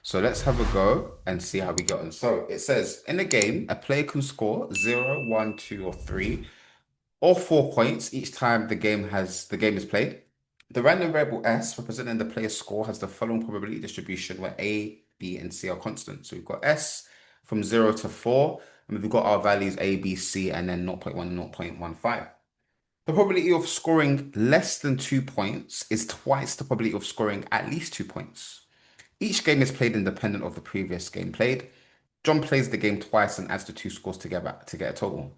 So let's have a go and see how we get on. So it says in the game, a player can score 0, 1, 2, or 3, or 4 points each time the game is played. The random variable S representing the player's score has the following probability distribution where A, B, and C are constant. So we've got S from 0 to 4, and we've got our values A, B, C, and then 0 0.1 and 0.15. The probability of scoring less than 2 points is twice the probability of scoring at least 2 points. Each game is played independent of the previous game played. John plays the game twice and adds the two scores together to get a total.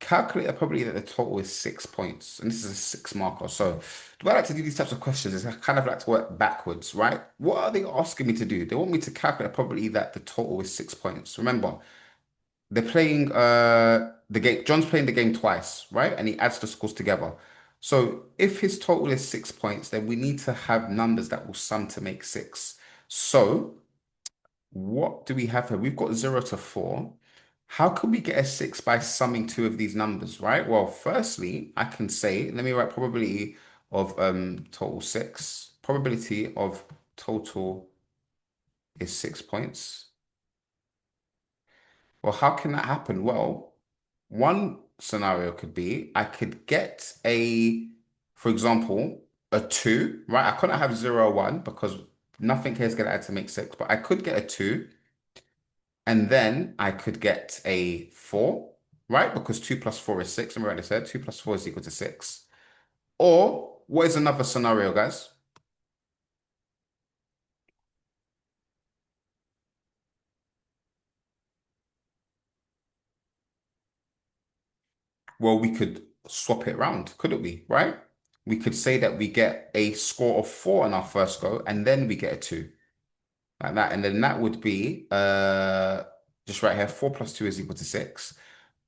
Calculate the probability that the total is 6 points, and this is a six marker. So, the way I like to do these types of questions is I kind of like to work backwards, right? What are they asking me to do? They want me to calculate the probability that the total is 6 points. Remember, they're playing the game. John's playing the game twice, right? And he adds the scores together. So if his total is 6 points, then we need to have numbers that will sum to make six. So what do we have here? We've got 0 to 4. How can we get a 6 by summing two of these numbers, right? Well, firstly, I can say, let me write probability of total 6. Probability of total is 6 points. Well, how can that happen? Well, one scenario could be I could get for example, a 2, right? I couldn't have 0 or 1 because nothing here is going to add to make 6, but I could get a 2 and then I could get a 4, right? Because 2 plus 4 is 6. Remember what I said? 2 plus 4 is equal to 6. Or what is another scenario, guys? Well, we could swap it around, couldn't we? Right? We could say that we get a score of 4 on our first go, and then we get a 2. Like that. And then that would be just right here, 4 plus 2 is equal to 6.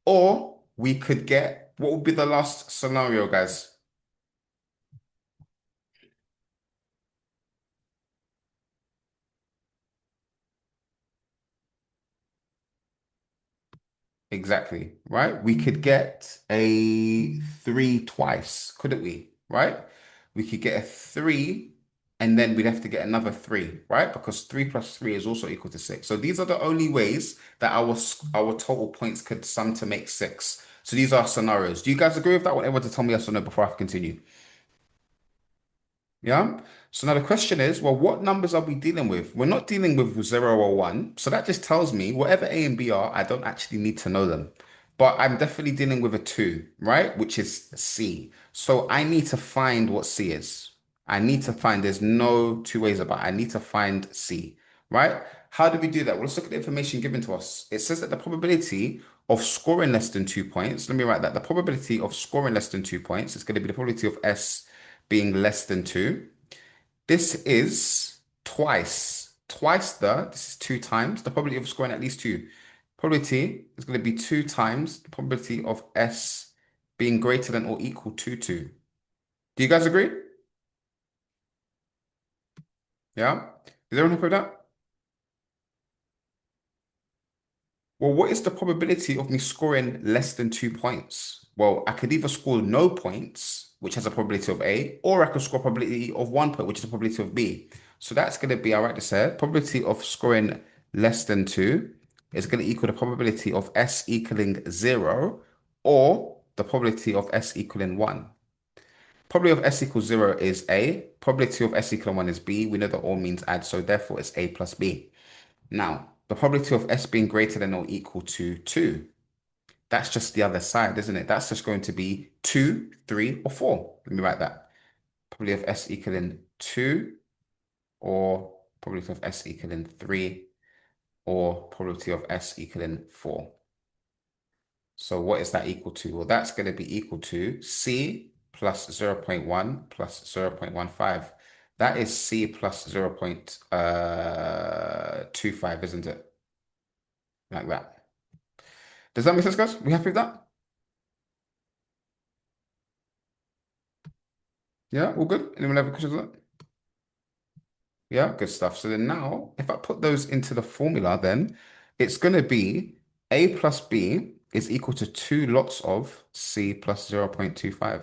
Or we could get what would be the last scenario, guys? Exactly, right? We could get a 3 twice, couldn't we? Right? We could get a 3 and then we'd have to get another 3, right? Because 3 plus 3 is also equal to 6. So these are the only ways that our total points could sum to make 6. So these are scenarios. Do you guys agree with that? I want everyone to tell me yes or no before I continue. Yeah. So now the question is, well, what numbers are we dealing with? We're not dealing with 0 or 1. So that just tells me whatever A and B are, I don't actually need to know them. But I'm definitely dealing with a 2, right? Which is C. So I need to find what C is. I need to find, there's no two ways about it. I need to find C, right? How do we do that? Well, let's look at the information given to us. It says that the probability of scoring less than 2 points, let me write that. The probability of scoring less than 2 points is going to be the probability of S being less than 2. This is this is 2 times the probability of scoring at least 2. Probability is going to be 2 times the probability of S being greater than or equal to 2. Do you guys agree? Yeah? Is everyone happy with that? Well, what is the probability of me scoring less than 2 points? Well, I could either score no points, which has a probability of A, or I could score a probability of 1 point, which is a probability of B. So that's going to be, I'll write this here, probability of scoring less than 2 is going to equal the probability of S equaling 0, or the probability of S equaling 1. Probability of S equals 0 is A, probability of S equaling 1 is B. We know that all means add, so therefore it's A plus B. Now, the probability of S being greater than or equal to 2. That's just the other side, isn't it? That's just going to be 2, 3, or 4. Let me write that. Probability of S equaling 2, or probability of S equaling 3, or probability of S equaling 4. So what is that equal to? Well, that's going to be equal to C plus 0 0.1 plus 0 0.15. That is C plus 0 0.25, isn't it? Like that. Does that make sense, guys? We happy with that? Yeah, all good? Anyone have any questions on that? Yeah, good stuff. So then now, if I put those into the formula, then it's going to be A plus B is equal to two lots of C plus 0.25.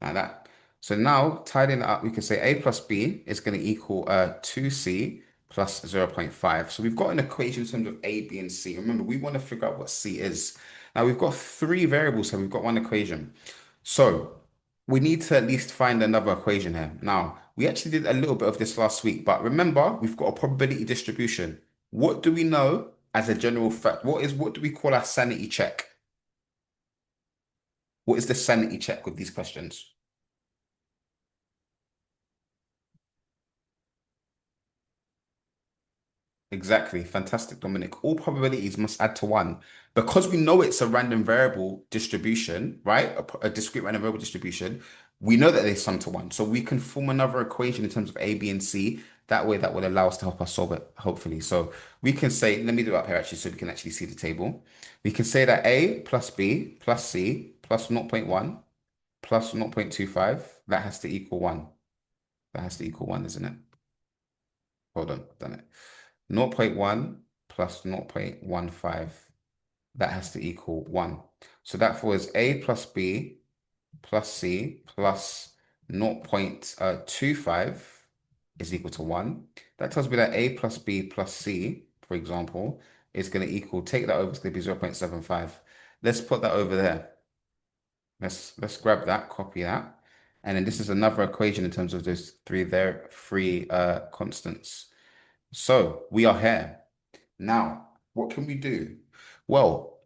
Like that. So now, tidying it up, we can say A plus B is going to equal 2C plus 0.5. So we've got an equation in terms of A, B, and C. Remember, we want to figure out what C is. Now we've got three variables here. We've got one equation. So we need to at least find another equation here. Now, we actually did a little bit of this last week, but remember, we've got a probability distribution. What do we know as a general fact? What do we call our sanity check? What is the sanity check with these questions? Exactly. Fantastic, Dominic. All probabilities must add to one. Because we know it's a random variable distribution, right? A discrete random variable distribution, we know that they sum to one. So we can form another equation in terms of A, B, and C. That way, that will allow us to help us solve it, hopefully. So we can say, let me do it up here actually, so we can actually see the table. We can say that A plus B plus C plus zero point 0.1 plus 0.25, that has to equal one. That has to equal one, isn't it? Hold on, done it. Zero point 0.1 plus 0.15, that has to equal 1. So that was A plus B plus C plus 0.25 is equal to 1. That tells me that A plus B plus C, for example, is going to equal, take that over, it's going to be 0.75. Let's put that over there. Let's grab that, copy that. And then this is another equation in terms of those three constants. So we are here. Now, what can we do? Well,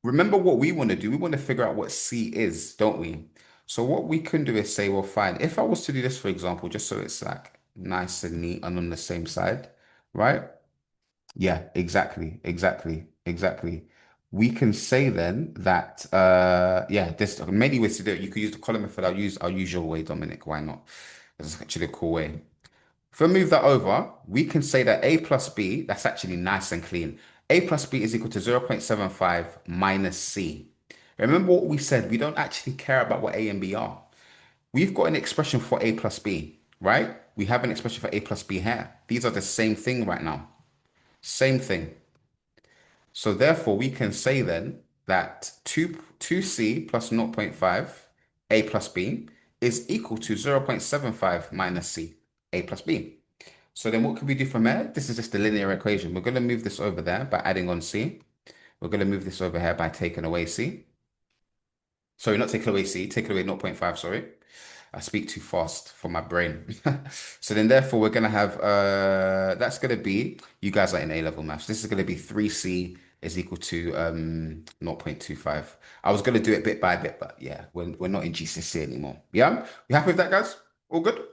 remember what we want to do. We want to figure out what C is, don't we? So what we can do is say, well, fine. If I was to do this, for example, just so it's like nice and neat and on the same side, right? Yeah, exactly. We can say then that yeah, there's many ways to do it. You could use the column method. I'll use our usual way, Dominic. Why not? It's actually a cool way. If we move that over, we can say that A plus B, that's actually nice and clean. A plus B is equal to 0.75 minus C. Remember what we said, we don't actually care about what A and B are. We've got an expression for A plus B, right? We have an expression for A plus B here. These are the same thing right now. Same thing. So therefore, we can say then that 2C plus zero point 0.5, A plus B, is equal to 0.75 minus C, A plus B. So then what can we do from there? This is just a linear equation. We're going to move this over there by adding on C. We're going to move this over here by taking away C. Sorry, not taking away C, taking away zero point 0.5, sorry. I speak too fast for my brain. So then therefore we're going to have, that's going to be, you guys are in A-level maths. This is going to be 3C is equal to 0.25. I was going to do it bit by bit, but yeah, we're not in GCSE anymore. Yeah? You happy with that, guys? All good?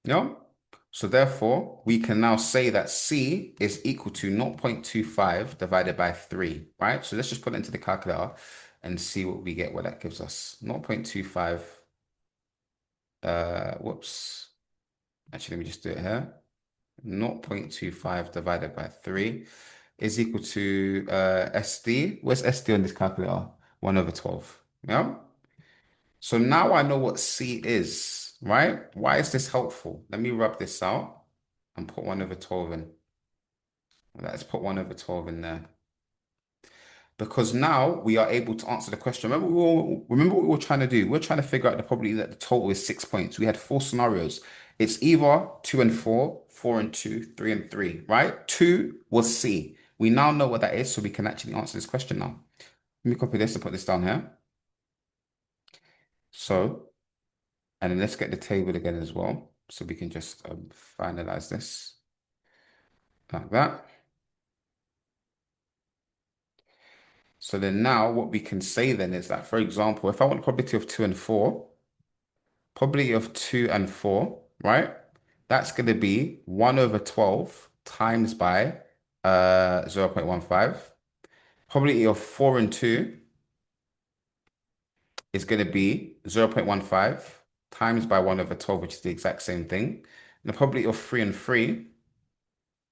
Yeah. So therefore, we can now say that C is equal to 0.25 divided by 3, right? So let's just put it into the calculator and see what we get, what that gives us. 0.25, whoops. Actually, let me just do it here. 0.25 divided by 3 is equal to SD. Where's SD on this calculator? 1 over 12. Yeah? So now I know what C is, right? Why is this helpful? Let me rub this out and put 1 over 12 in. Let's put 1 over 12 in there. Because now we are able to answer the question. Remember what we were trying to do? We're trying to figure out the probability that the total is 6 points. We had four scenarios. It's either 2 and 4, 4 and 2, 3 and 3, right? 2 was C. We now know what that is, so we can actually answer this question now. Let me copy this and put this down here. So, and then let's get the table again as well. So we can just finalize this like that. So then now what we can say then is that, for example, if I want probability of 2 and 4, probability of 2 and 4, right? That's going to be 1 over 12 times by 0.15. Probability of 4 and 2 is going to be 0.15 times by 1 over 12, which is the exact same thing. And the probability of 3 and 3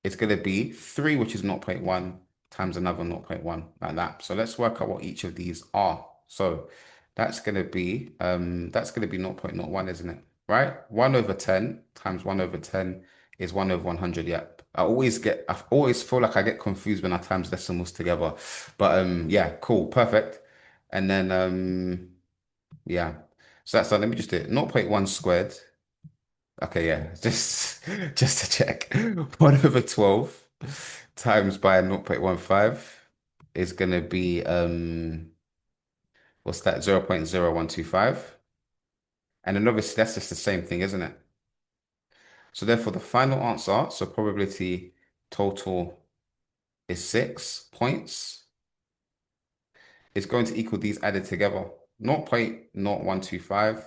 it's going to be 3, which is zero point 0.1 times another zero point 0.1 like that. So let's work out what each of these are. So that's going to be zero point zero 0.01, isn't it? Right? 1 over 10 times 1 over 10 is 1 over 100. Yep. I always feel like I get confused when I times decimals together. But yeah, cool, perfect. And then yeah. So that's let me just do it. 0.1 squared Okay, yeah, just to check. 1 over 12 times by 0.15 is gonna be what's that? 0.0125. And then obviously that's just the same thing, isn't it? So therefore the final answer, so probability total is 6 points, is going to equal these added together. 0.0125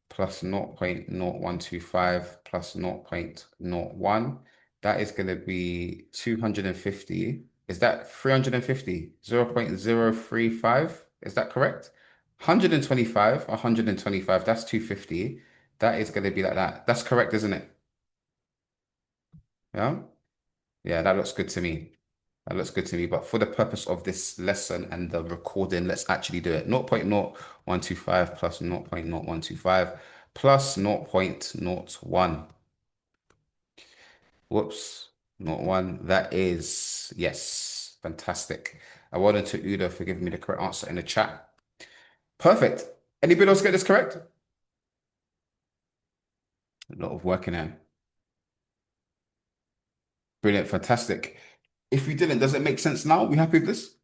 plus 0.0125 plus 0.01. That is going to be 250. Is that 350? 0.035? Is that correct? 125, 125, that's 250. That is going to be like that. That's correct, isn't it? Yeah? Yeah, that looks good to me. That looks good to me. But for the purpose of this lesson and the recording, let's actually do it. 0.0125 plus 0.0125 plus 0.01. Whoops, not one. That is, yes, fantastic. I wanted to Udo for giving me the correct answer in the chat. Perfect. Anybody else get this correct? A lot of work in here. Brilliant, fantastic. If we didn't, does it make sense now? We happy with this?